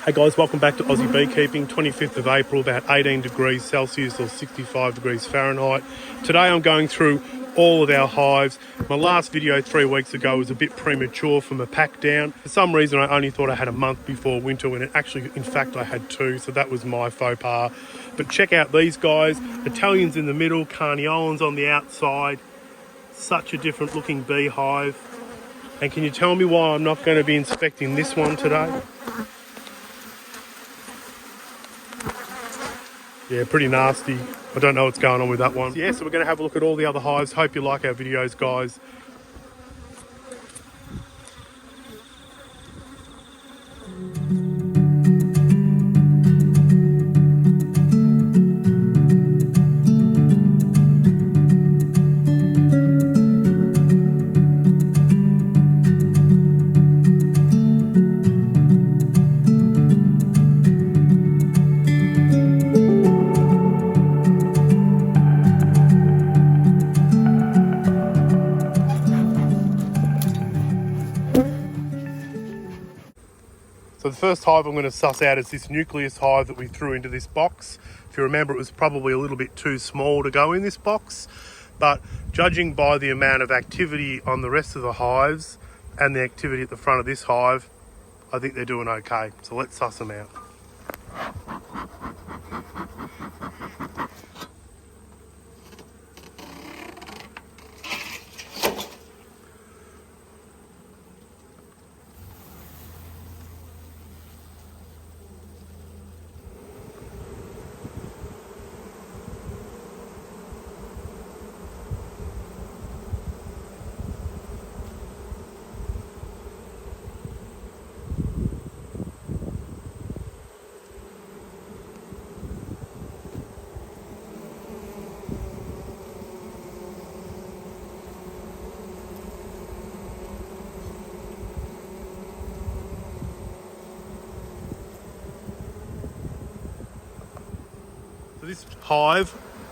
Hey guys, welcome back to Aussie Beekeeping, 25th of April, about 18 degrees Celsius or 65 degrees Fahrenheit. Today I'm going through all of our hives. My last video 3 weeks ago was a bit premature from a pack down. For some reason I only thought I had a month before winter when it actually, in fact, I had 2, so that was my faux pas. But check out these guys, Italians in the middle, Carniolans on the outside. Such a different looking beehive. And can you tell me why I'm not going to be inspecting this one today? Yeah, pretty nasty. I don't know what's going on with that one. Yeah, so we're going to have a look at all the other hives. Hope you like our videos, guys. So the first hive I'm going to suss out is this nucleus hive that we threw into this box. If you remember, it was probably a little bit too small to go in this box, but judging by the amount of activity on the rest of the hives and the activity at the front of this hive, I think they're doing okay. So let's suss them out.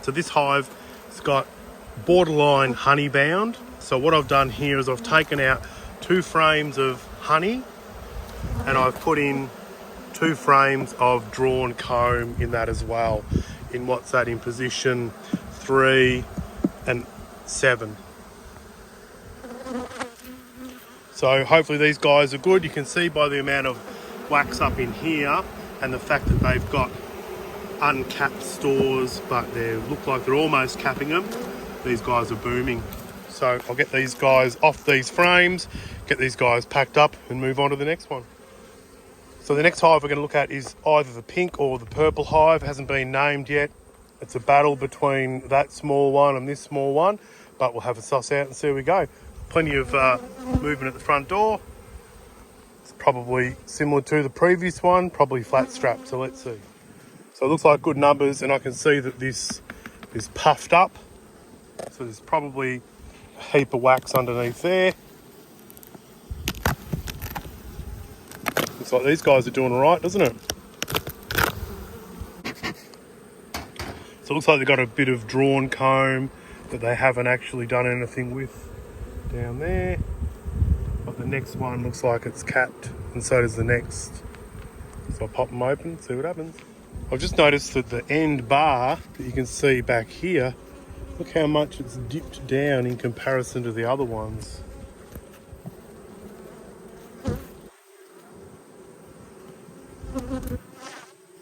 This hive has got borderline honey bound. So what I've done here is I've taken out 2 frames of honey and I've put in 2 frames of drawn comb in that as well. In what's that, in position 3 and 7. So hopefully these guys are good. You can see by the amount of wax up in here and the fact that they've got uncapped stores, but they look like they're almost capping them. These guys are booming. So I'll get these guys off these frames, get these guys packed up and move on to the next one. So the next hive we're going to look at is either the pink or the purple hive. It hasn't been named yet. It's a battle between that small one and this small one, but we'll have a suss out and see where we go. Plenty of movement at the front door. It's probably similar to the previous one, probably flat strap, so let's see. So it looks like good numbers, and I can see that this is puffed up. So there's probably a heap of wax underneath there. Looks like these guys are doing all right, doesn't it? So it looks like they've got a bit of drawn comb that they haven't actually done anything with down there. But the next one looks like it's capped, and so does the next. So I'll pop them open, see what happens. I've just noticed that the end bar that you can see back here, look how much it's dipped down in comparison to the other ones.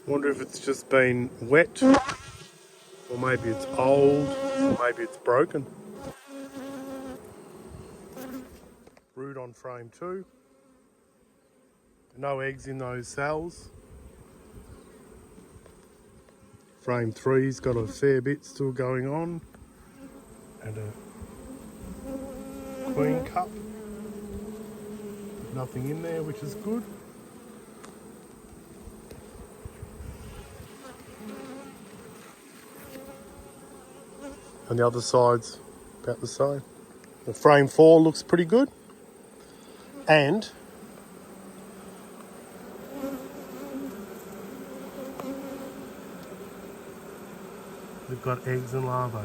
Wonder if it's just been wet, or maybe it's old, or maybe it's broken. Brood on frame 2. No eggs in those cells. Frame 3's got a fair bit still going on, and a queen cup. Nothing in there, which is good. And the other side's about the same. The frame 4 looks pretty good, and they've got eggs and larvae.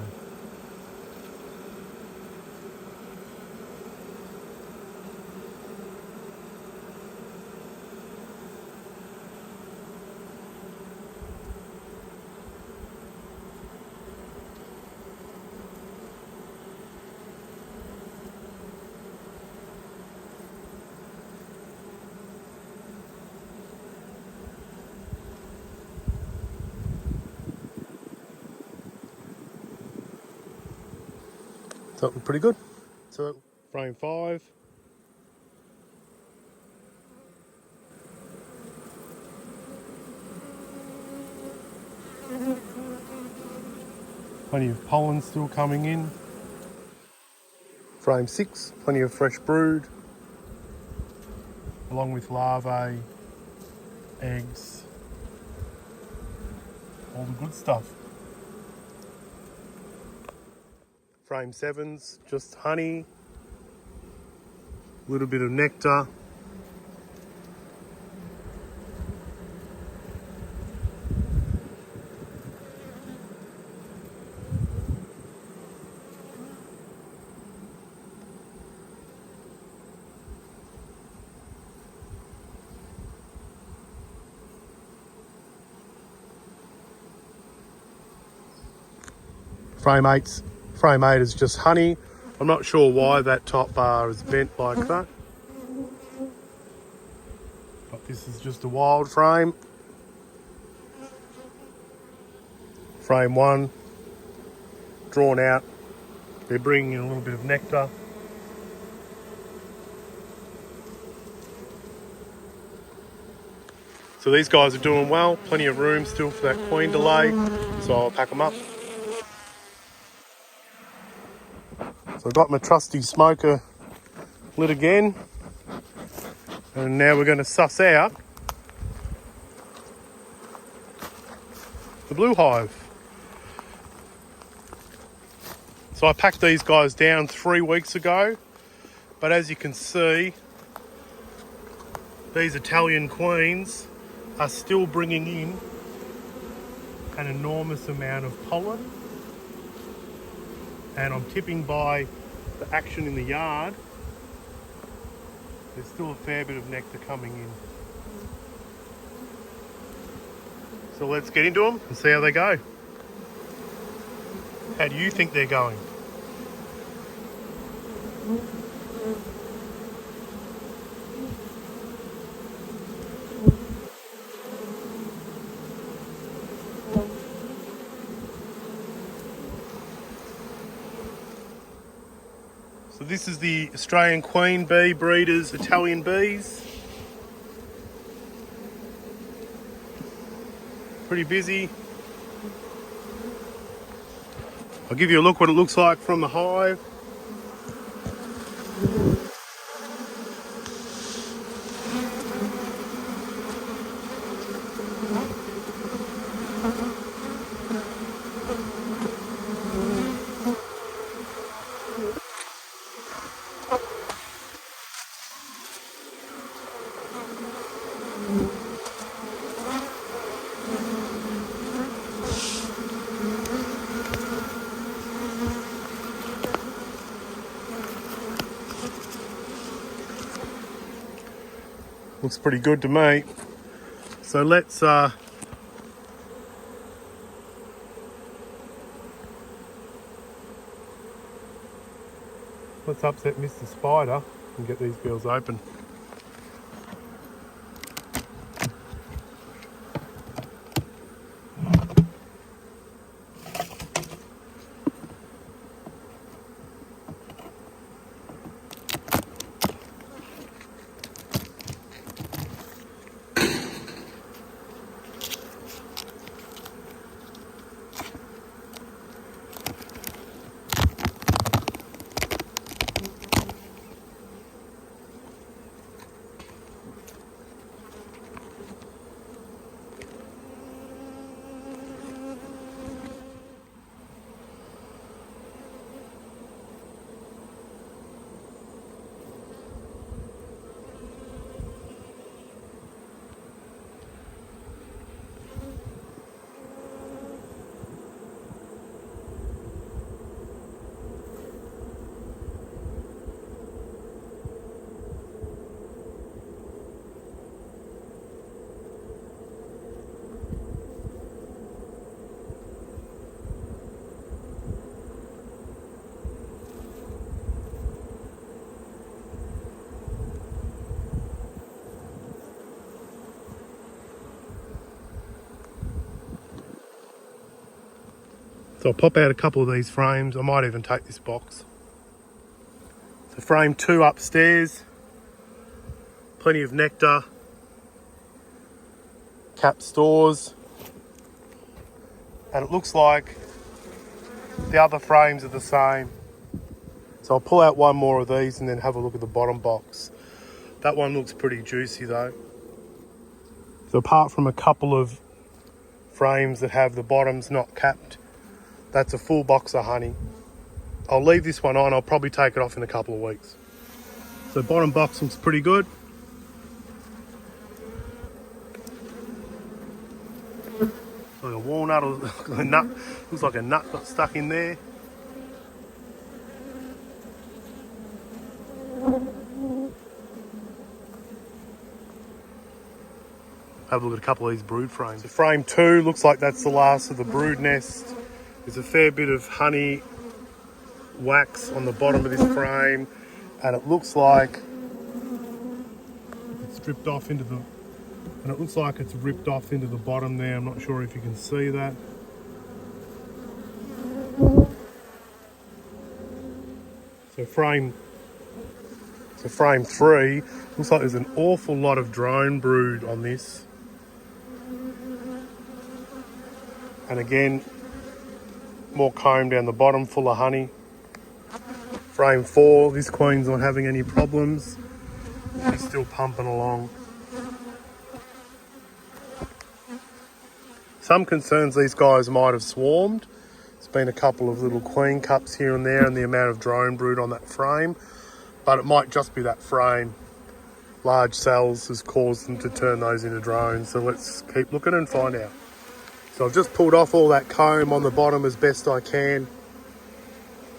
Something pretty good. So frame 5. Plenty of pollen still coming in. Frame 6, plenty of fresh brood, along with larvae, eggs, all the good stuff. Frame 7's just honey, a little bit of nectar. Frame 8 is just honey. I'm not sure why that top bar is bent like that. But this is just a wild frame. Frame 1, drawn out. They're bringing in a little bit of nectar. So these guys are doing well. Plenty of room still for that queen to lay. So I'll pack them up. So I've got my trusty smoker lit again. And now we're going to suss out the blue hive. So I packed these guys down 3 weeks ago. But as you can see, these Italian queens are still bringing in an enormous amount of pollen. And I'm tipping by the action in the yard, there's still a fair bit of nectar coming in. So let's get into them and see how they go. How do you think they're going? So this is the Australian Queen Bee Breeders Italian bees. Pretty busy. I'll give you a look what it looks like from the hive. Looks pretty good to me. So let's upset Mr. Spider and get these girls open. So I'll pop out a couple of these frames. I might even take this box. So frame 2 upstairs, plenty of nectar, capped stores, and it looks like the other frames are the same. So I'll pull out one more of these and then have a look at the bottom box. That one looks pretty juicy though. So apart from a couple of frames that have the bottoms not capped, that's a full box of honey. I'll leave this one on, I'll probably take it off in a couple of weeks. So bottom box looks pretty good. Like a walnut or a nut, looks like a nut got stuck in there. Have a look at a couple of these brood frames. So frame 2 looks like that's the last of the brood nest. There's a fair bit of honey wax on the bottom of this frame, and it looks like it's stripped off into the, and it looks like it's ripped off into the bottom there. I'm not sure if you can see that. So frame 3 looks like there's an awful lot of drone brood on this. And again, more comb down the bottom, full of honey. Frame 4, this queen's not having any problems. She's still pumping along. Some concerns these guys might have swarmed. There's been a couple of little queen cups here and there and the amount of drone brood on that frame, but it might just be that frame. Large cells has caused them to turn those into drones, so let's keep looking and find out. So I've just pulled off all that comb on the bottom as best I can.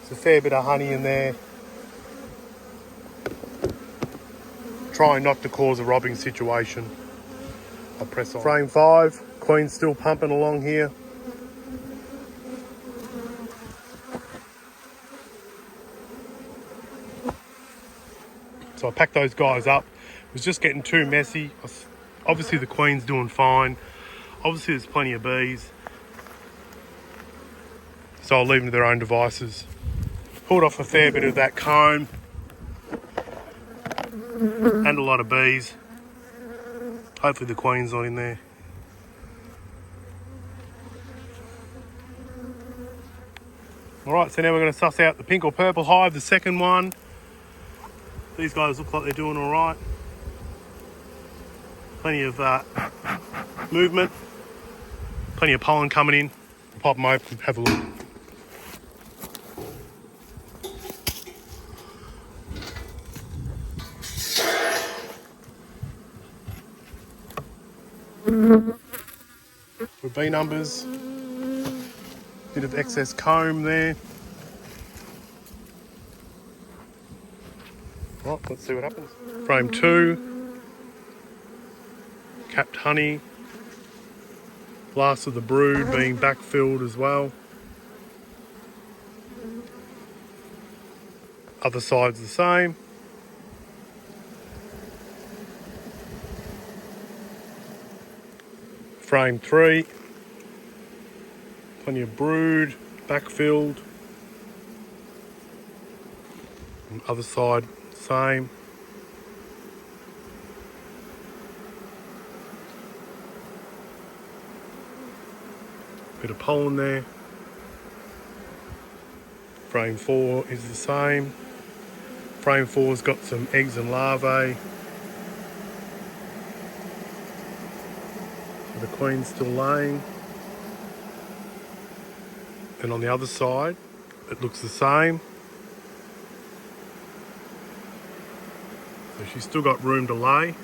There's a fair bit of honey in there. Trying not to cause a robbing situation. I'll press on. Frame 5, queen's still pumping along here. So I packed those guys up. It was just getting too messy. Obviously the queen's doing fine. Obviously there's plenty of bees. So I'll leave them to their own devices. Pulled off a fair bit of that comb. And a lot of bees. Hopefully the queen's not in there. Alright, so now we're going to suss out the pink or purple hive, the second one. These guys look like they're doing alright. Plenty of movement. Plenty of pollen coming in. Pop them open, have a look. With bee numbers, bit of excess comb there. Right, let's see what happens. Frame 2, capped honey, last of the brood being backfilled as well. Other side's the same. Frame 3, plenty of brood, backfilled. And other side, same. Bit of pollen there. Frame 4 is the same. Frame 4's got some eggs and larvae. The queen's still laying. And on the other side, it looks the same. So she's still got room to lay.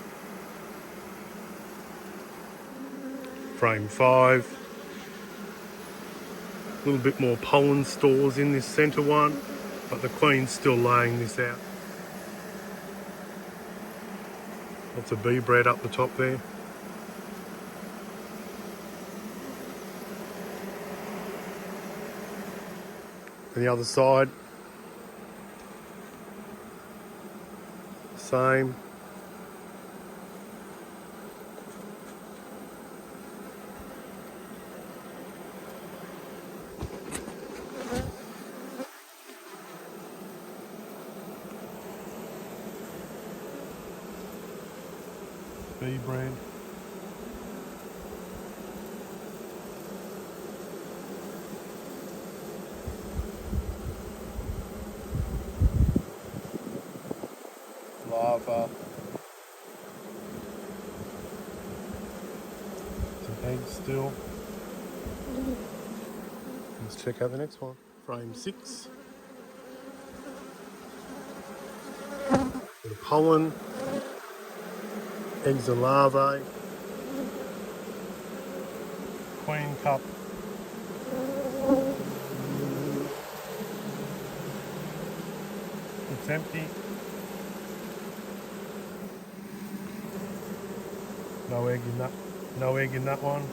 Frame 5. A little bit more pollen stores in this centre one, but the queen's still laying this out. Lots of bee bread up the top there. And the other side, same. bee bread. Larva. Some eggs still. Let's check out the next one. Frame 6. Bit of pollen. Eggs and larvae. Queen cup. It's empty. No egg in that. No egg in that one.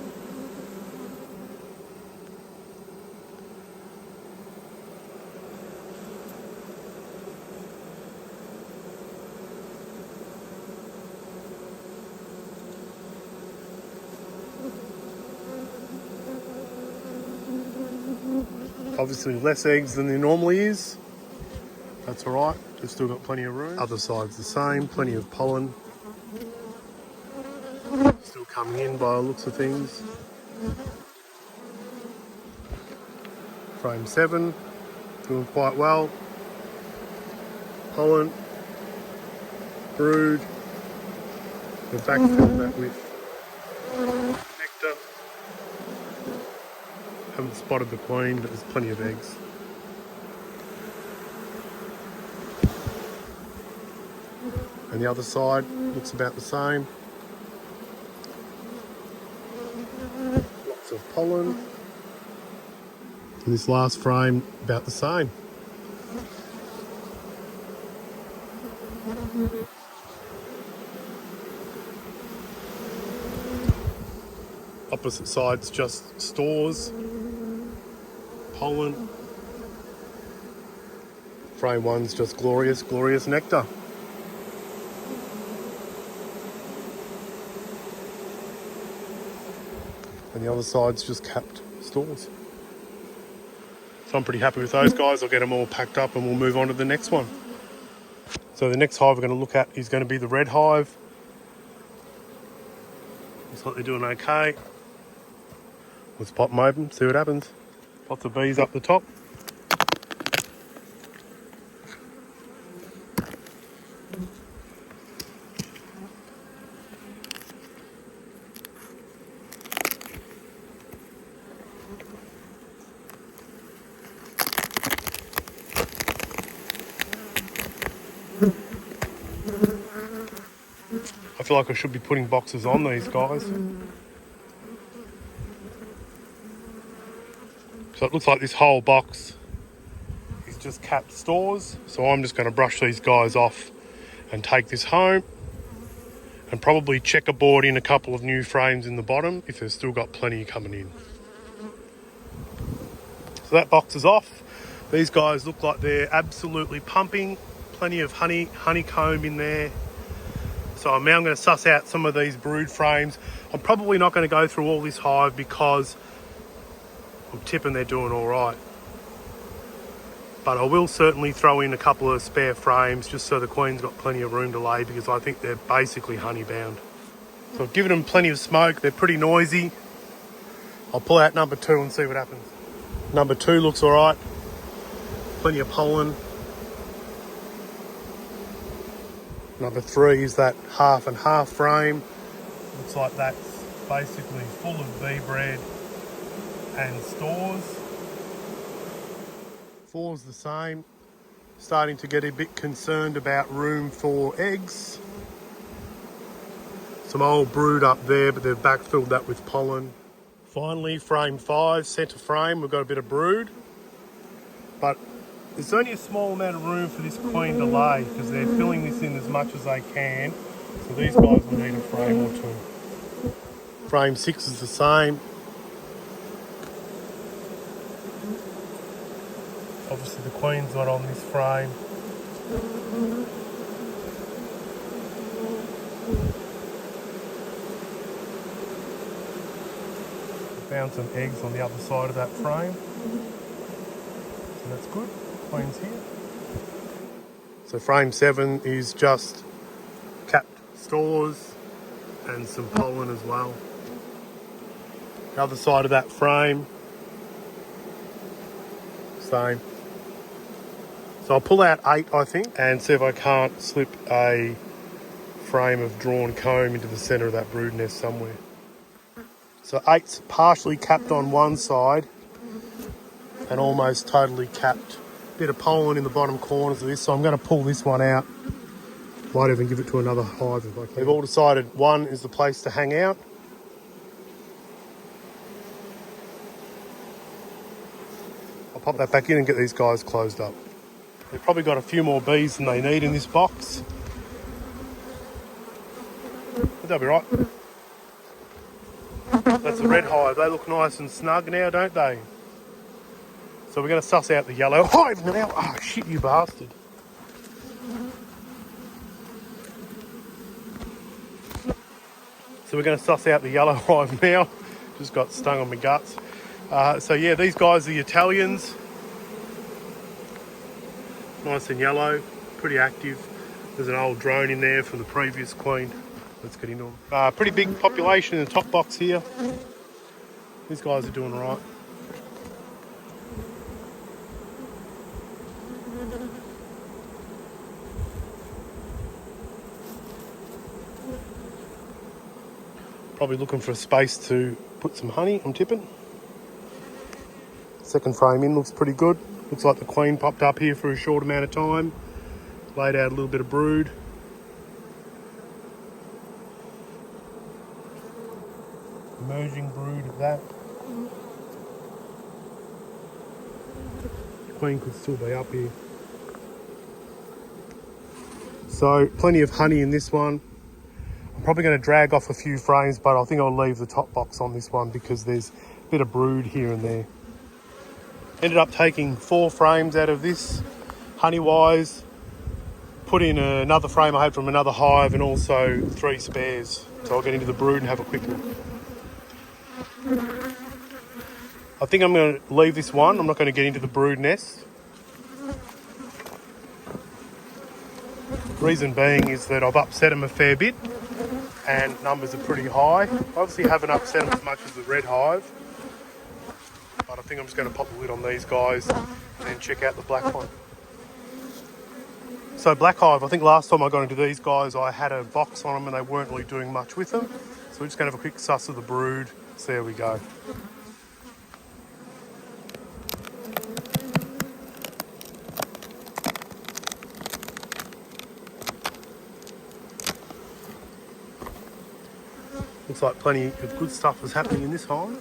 Obviously less eggs than there normally is. That's alright, they've still got plenty of room. Other side's the same, plenty of pollen. Still coming in by the looks of things. Frame 7, doing quite well. Pollen, brood. We've backfilled that with nectar. Haven't spotted the queen, but there's plenty of eggs. And the other side looks about the same. Lots of pollen. And this last frame, about the same. Opposite side's just stores. Pollen. Frame 1's just glorious, glorious nectar. And the other side's just capped stores. So I'm pretty happy with those guys. I'll get them all packed up and we'll move on to the next one. So the next hive we're going to look at is going to be the red hive. Looks like they're doing okay. Let's pop them open, see what happens. Lots of bees up the top. I feel like I should be putting boxes on these guys. So it looks like this whole box is just capped stores. So I'm just going to brush these guys off and take this home and probably checkerboard in a couple of new frames in the bottom if they've still got plenty coming in. So that box is off. These guys look like they're absolutely pumping. Plenty of honeycomb in there. So now I'm going to suss out some of these brood frames. I'm probably not going to go through all this hive because I'm tipping they're doing all right. But I will certainly throw in a couple of spare frames just so the queen's got plenty of room to lay because I think they're basically honey bound. So I've given them plenty of smoke. They're pretty noisy. I'll pull out number 2 and see what happens. Number 2 looks all right. Plenty of pollen. Number 3 is that half and half frame. Looks like that's basically full of bee bread and stores. 4's the same. Starting to get a bit concerned about room for eggs. Some old brood up there, but they've backfilled that with pollen. Finally, frame 5, centre frame, we've got a bit of brood. But there's only a small amount of room for this queen to lay because they're filling this in as much as they can. So these guys will need a frame or 2. Frame 6 is the same. Obviously the queen's not on this frame. Found some eggs on the other side of that frame. So that's good. Queen's here. So frame 7 is just capped stores. and some pollen as well. The other side of that frame, same. So I'll pull out 8, I think, and see if I can't slip a frame of drawn comb into the centre of that brood nest somewhere. So 8's partially capped on one side and almost totally capped. Bit of pollen in the bottom corners of this, so I'm going to pull this one out. Might even give it to another hive if I can. They've all decided 1 is the place to hang out. I'll pop that back in and get these guys closed up. They've probably got a few more bees than they need in this box. But they'll be right. That's a red hive. They look nice and snug now, don't they? So we're going to suss out the yellow hive now. Oh, shit, you bastard. So we're going to suss out the yellow hive now. Just got stung on my guts. So yeah, these guys are the Italians. Nice and yellow, pretty active. There's an old drone in there from the previous queen. Let's get into them. Pretty big population in the top box here. These guys are doing all right. Probably looking for a space to put some honey, I'm tipping. Second frame in looks pretty good. Looks like the queen popped up here for a short amount of time. Laid out a little bit of brood. Emerging brood of that. The queen could still be up here. So plenty of honey in this one. I'm probably going to drag off a few frames, but I think I'll leave the top box on this one because there's a bit of brood here and there. Ended up taking 4 frames out of this, honey-wise. Put in another frame I had from another hive and also 3 spares. So I'll get into the brood and have a quick look. I think I'm going to leave this one. I'm not going to get into the brood nest. Reason being is that I've upset them a fair bit and numbers are pretty high. Obviously haven't upset them as much as the red hive. But I think I'm just going to pop the lid on these guys and then check out the black one. So black hive, I think last time I got into these guys I had a box on them and they weren't really doing much with them. So we're just going to have a quick suss of the brood. So there we go. Looks like plenty of good stuff was happening in this hive.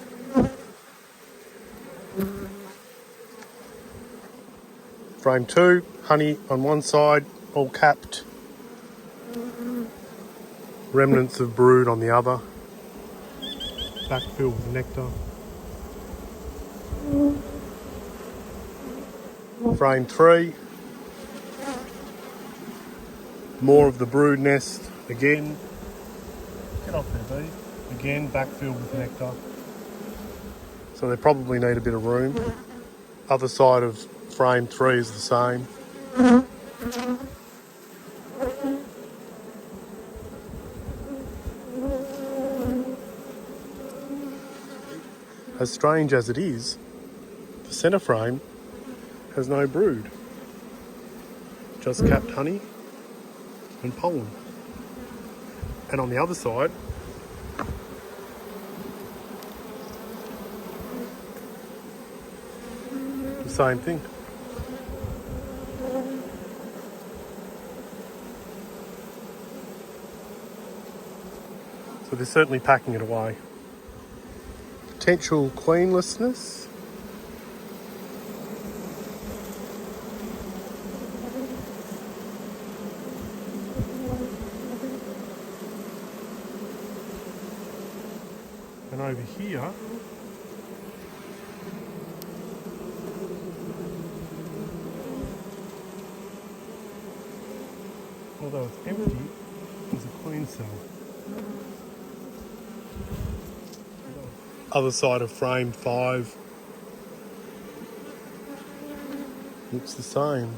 Frame 2, honey on one side, all capped. Remnants of brood on the other. Back filled with nectar. Frame 3. More of the brood nest again. Get off there, bee. Again, back filled with nectar. So they probably need a bit of room. Other side of frame 3 is the same. As strange as it is, the centre frame has no brood. Just capped honey and pollen. And on the other side, the same thing. So they're certainly packing it away. Potential queenlessness. And over here, although it's empty, there's a queen cell. Other side of frame 5 looks the same.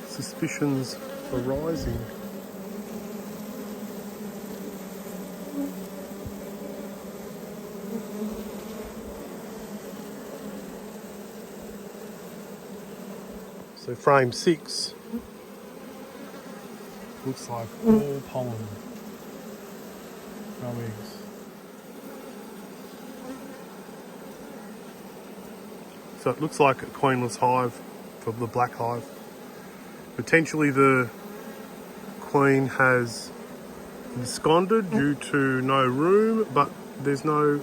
Suspicions are rising. So frame 6 looks like all pollen, no eggs. So it looks like a queenless hive for the black hive. Potentially the queen has absconded due to no room, but there's no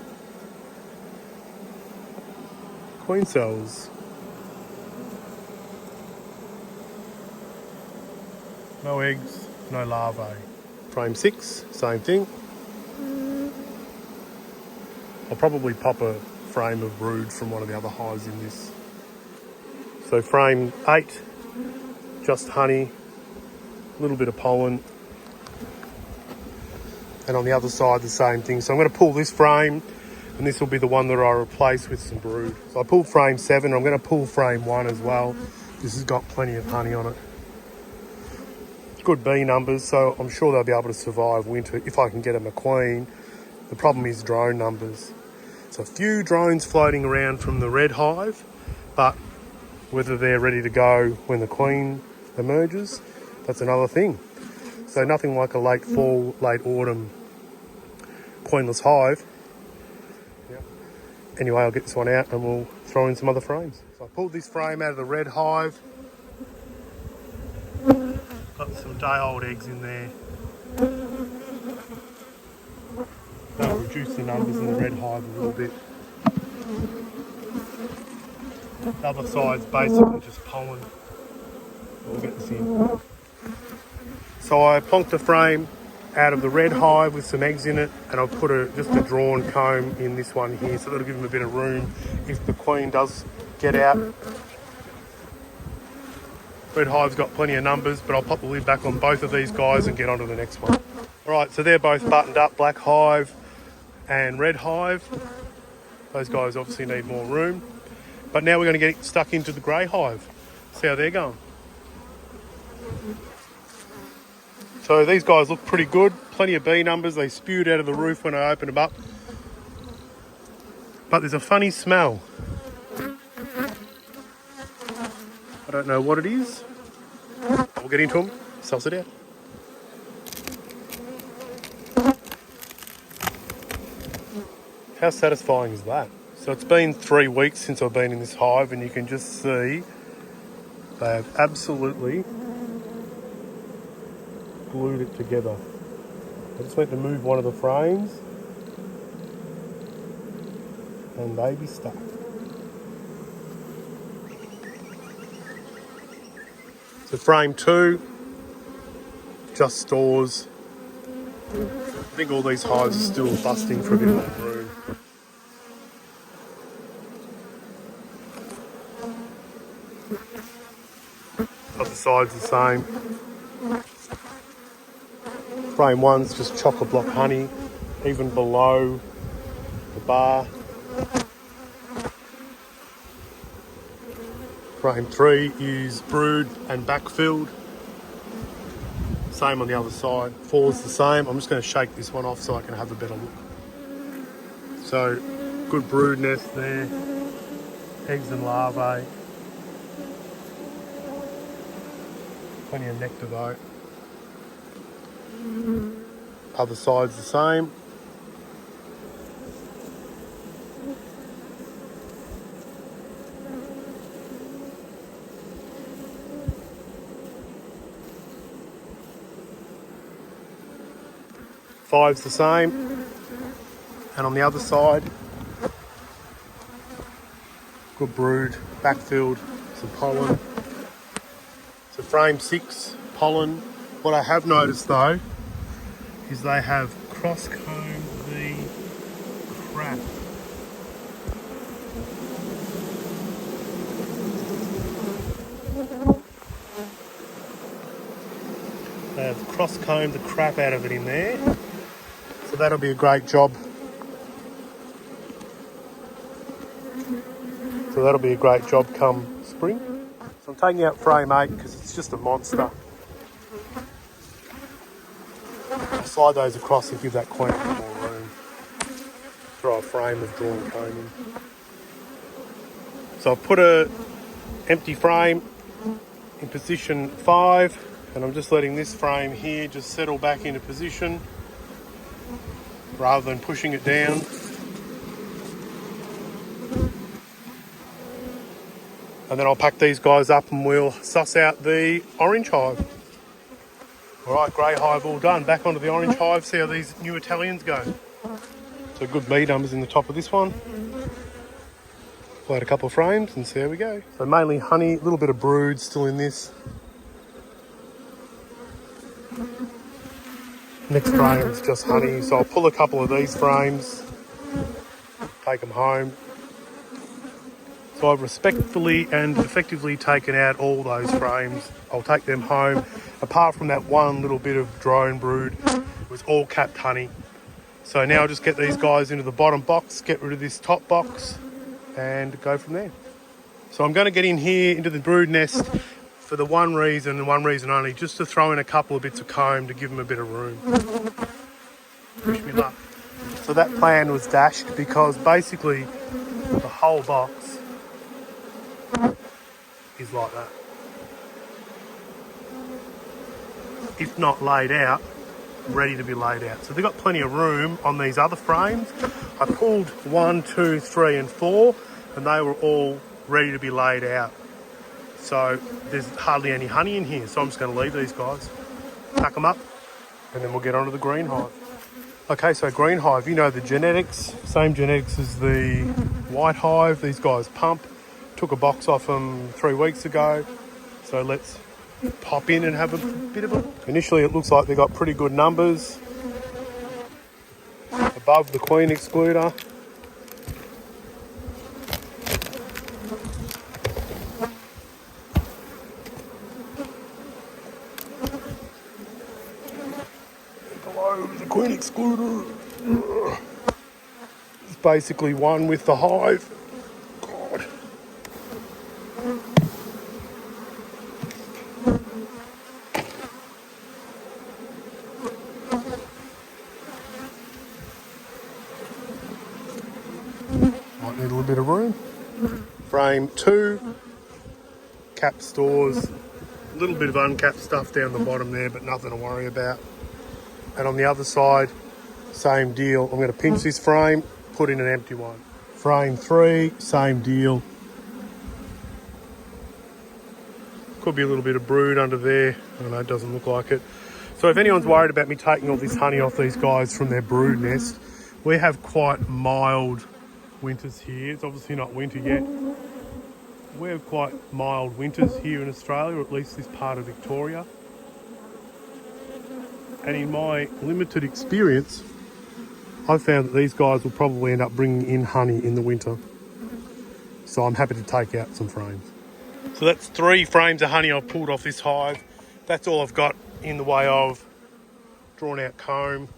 queen cells. No eggs, no larvae. Frame 6, same thing. I'll probably pop a frame of brood from one of the other hives in this. So frame 8, just honey, a little bit of pollen. And on the other side the same thing. So I'm going to pull this frame, and this will be the one that I replace with some brood. So I pulled frame 7, I'm going to pull frame 1 as well. This has got plenty of honey on it. Good bee numbers, so I'm sure they'll be able to survive winter if I can get them a queen. The problem is drone numbers. So a few drones floating around from the red hive, but whether they're ready to go when the queen emerges, that's another thing. So nothing like a late fall, late autumn queenless hive. Yep. Anyway, I'll get this one out and we'll throw in some other frames. So I pulled this frame out of the red hive. Got some day-old eggs in there. That'll reduce the numbers in the red hive a little bit. The other side's basically just pollen. We'll get this in. So I plonked a frame out of the red hive with some eggs in it, and I've put just a drawn comb in this one here, so that'll give them a bit of room if the queen does get out. Red hive's got plenty of numbers, but I'll pop the lid back on both of these guys and get on to the next one. Alright, so they're both buttoned up, black hive and red hive. Those guys obviously need more room. But now we're going to get stuck into the grey hive. See how they're going. So these guys look pretty good. Plenty of bee numbers. They spewed out of the roof when I opened them up. But there's a funny smell. I don't know what it is. We'll get into them. Suss it out. How satisfying is that? So it's been 3 weeks since I've been in this hive, and you can just see they have absolutely glued it together. I just went to move one of the frames and they be stuck. So frame 2, just stores. I think all these hives are still busting for a bit more room. Other side's the same. Frame 1's just chock-a-block honey, even below the bar. Frame 3 is brood and backfilled. Same on the other side. 4's the same. I'm just going to shake this one off so I can have a better look. So, good brood nest there. Eggs and larvae. Plenty of nectar though. Other side's the same. Five's the same. And on the other side, good brood, backfilled, some pollen. So frame 6, pollen. What I have noticed though, is they have cross-combed the crap. They have cross-combed the crap out of it in there. So that'll be a great job. So that'll be a great job come spring. So I'm taking out frame 8 because it's just a monster. I'll slide those across and give that queen more room. Throw a frame of drawn comb in. So I've put a empty frame in position 5, and I'm just letting this frame here just settle back into position rather than pushing it down. And then I'll pack these guys up and we'll suss out the orange hive. Alright, grey hive all done. Back onto the orange hive, see how these new Italians go. So good bee numbers in the top of this one. We'll add a couple of frames and see how we go. So mainly honey, a little bit of brood still in this. Next frame is just honey, so I'll pull a couple of these frames, take them home. So I've respectfully and effectively taken out all those frames. I'll take them home. Apart from that one little bit of drone brood, it was all capped honey. So now I'll just get these guys into the bottom box, get rid of this top box, and go from there. So I'm going to get in here into the brood nest for the one reason and one reason only, just to throw in a couple of bits of comb to give them a bit of room. Wish me luck. So that plan was dashed because basically the whole box is like that. If not laid out, ready to be laid out. So they've got plenty of room on these other frames. I pulled 1, 2, 3 and 4 and they were all ready to be laid out. So there's hardly any honey in here, so I'm just going to leave these guys, pack them up, and then we'll get onto the green hive. Okay, so green hive, you know the genetics, same genetics as the white hive. These guys pump. Took a box off them 3 weeks ago, so let's pop in and have a bit of a... Initially it looks like they've got pretty good numbers above the queen excluder. Below the queen excluder. It's basically one with the hive. God. Might need a little bit of room. Frame 2, cap stores, a little bit of uncapped stuff down the bottom there, but nothing to worry about. And on the other side, same deal. I'm going to pinch this frame, put in an empty one. Frame 3, same deal. Could be a little bit of brood under there. I don't know, it doesn't look like it. So if anyone's worried about me taking all this honey off these guys from their brood nest, we have quite mild winters here. It's obviously not winter yet. We have quite mild winters here in Australia, or at least this part of Victoria. And in my limited experience, I've found that these guys will probably end up bringing in honey in the winter. So I'm happy to take out some frames. So that's 3 frames of honey I've pulled off this hive. That's all I've got in the way of drawn out comb,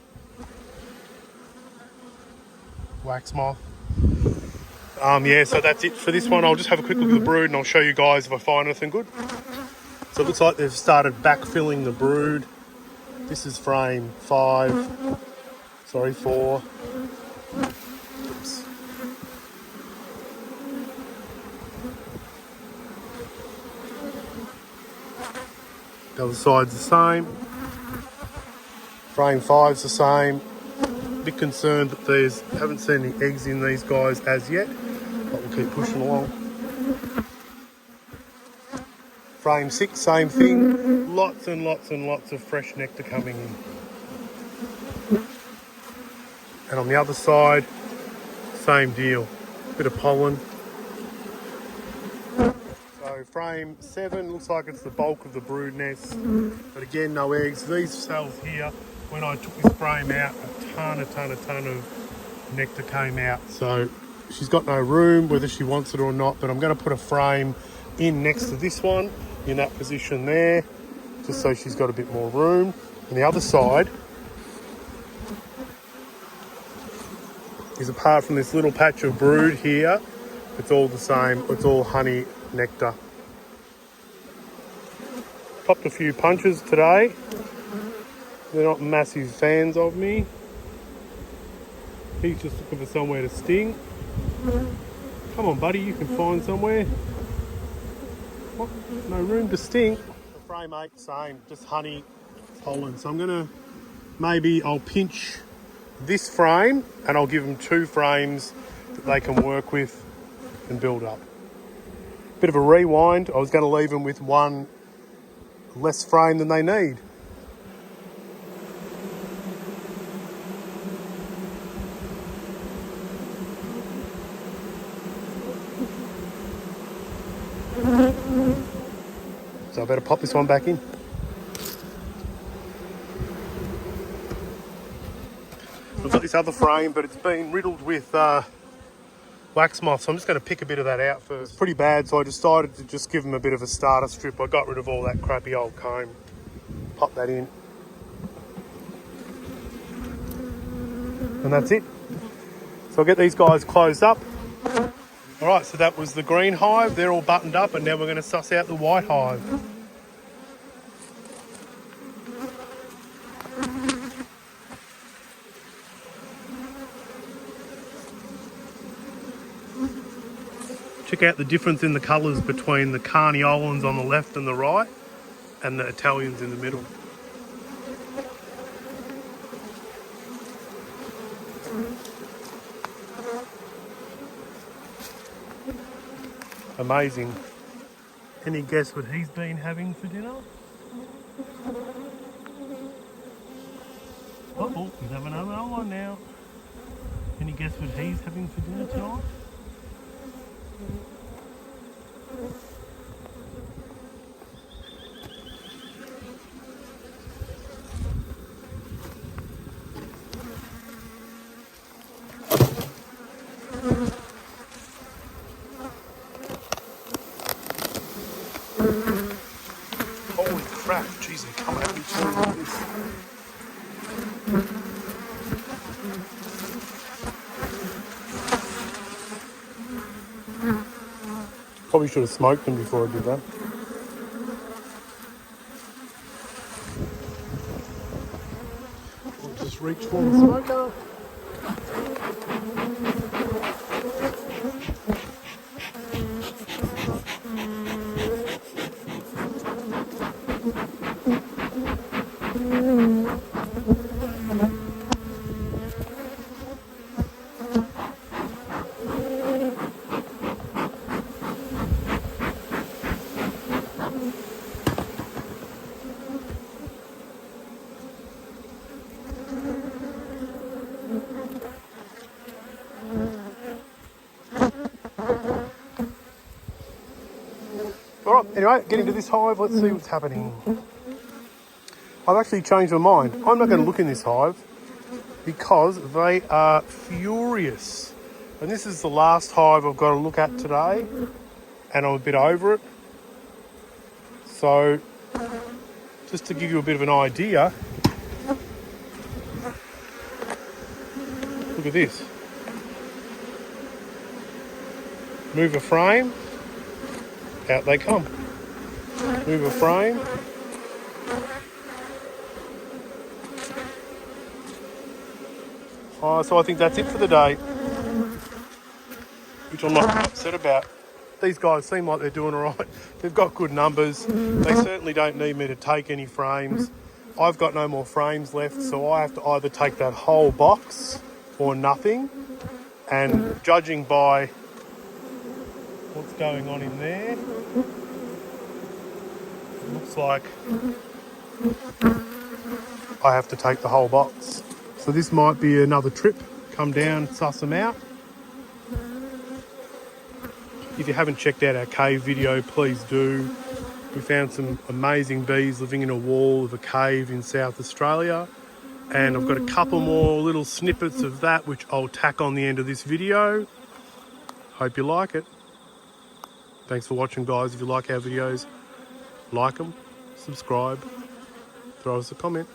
wax moth. Yeah, so that's it for this one. I'll just have a quick look at the brood and I'll show you guys if I find anything good. So it looks like they've started backfilling the brood. This is frame 4. Oops. The other side's the same. Frame 5's the same. A bit concerned that haven't seen any eggs in these guys as yet, but we'll keep pushing along. Frame 6, same thing. Lots and lots and lots of fresh nectar coming in. And on the other side, same deal. Bit of pollen. So frame 7 looks like it's the bulk of the brood nest, but again, no eggs. These cells here, when I took this frame out, a ton of nectar came out. So she's got no room, whether she wants it or not, but I'm going to put a frame in next to this one, in that position there, just so she's got a bit more room. And the other side is, apart from this little patch of brood here, it's all the same. It's all honey nectar. Popped a few punches today. They're not massive fans of me. He's just looking for somewhere to sting. Come on, buddy, you can find somewhere. What? No room to sting. The frame 8, same, just honey, pollen. So I'm gonna, maybe I'll pinch this frame and I'll give them 2 frames that they can work with and build up. Bit of a rewind. I was going to leave them with 1 less frame than they need. So I better pop this one back in. I've got this other frame, but it's been riddled with wax moth, so I'm just going to pick a bit of that out first. It's pretty bad, so I decided to just give them a bit of a starter strip. I got rid of all that crappy old comb. Pop that in. And that's it. So I'll get these guys closed up. Alright, so that was the green hive. They're all buttoned up, and now we're going to suss out the white hive. Check out the difference in the colours between the Carniolans on the left and the right, and the Italians in the middle. Amazing. Any guess what he's been having for dinner? Uh-oh, he's having another one now. Any guess what he's having for dinner tonight? Holy crap, jeez, they're coming at me too like this. Probably should have smoked them before I did that. I'll just reach for the smoker. Alright, anyway, getting to this hive, let's see what's happening. I've actually changed my mind. I'm not going to look in this hive because they are furious. And this is the last hive I've got to look at today, and I'm a bit over it. So, just to give you a bit of an idea, look at this. Move a frame, out they come. Move a frame. So I think that's it for the day, which I'm not upset about. These guys seem like they're doing all right. They've got good numbers. They certainly don't need me to take any frames. I've got no more frames left, so I have to either take that whole box or nothing. And judging by what's going on in there, it looks like I have to take the whole box. So this might be another trip. Come down, suss them out. If you haven't checked out our cave video, please do. We found some amazing bees living in a wall of a cave in South Australia. And I've got a couple more little snippets of that which I'll tack on the end of this video. Hope you like it. Thanks for watching, guys. If you like our videos, like them, subscribe, throw us a comment.